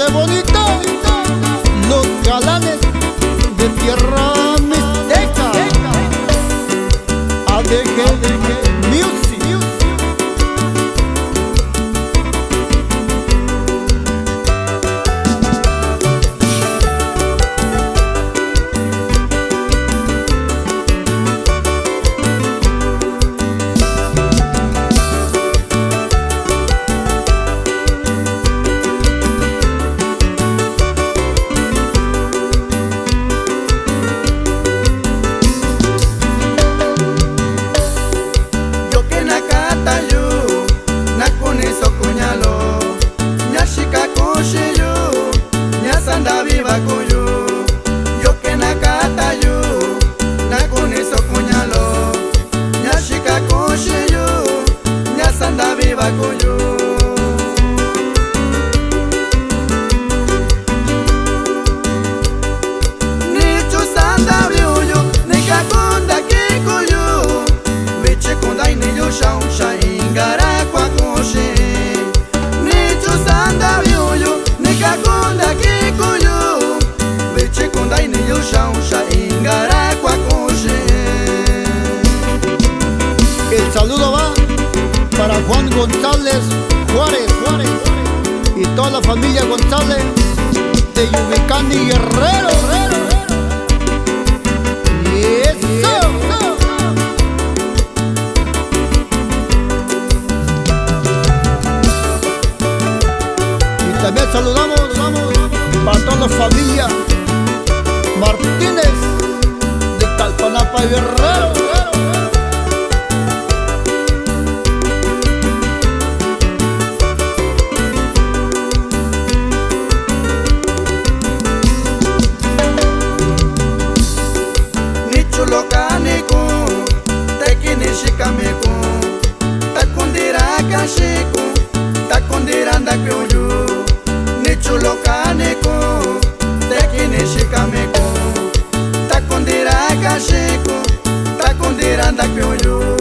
de bonito, los galanes de tierra mixteca. ADG Music. Sanda viva cuyo, yo que na cata yo, na con eso cuñalo, ya chica coche yo, ya sanda viva cuyo. Ni chu sanda yo, ni caconda que coyo, veche conda y ni yo shao ingara kwa coche. Ni chu sanda yo, ni caconda que el saludo va para Juan González Juárez y toda la familia González de Yubicán y Guerrero. Y eso. Y también saludamos para toda la familia Martínez de Talpanapa y Guerrero. Ni chulo caneco, te quine shikameko, ta kundira kashiko, ta kundira ndakyoyo. Ni chulo caneco, te quine shikameko, ta kundira kashiko, ta kundira ndakyoyo.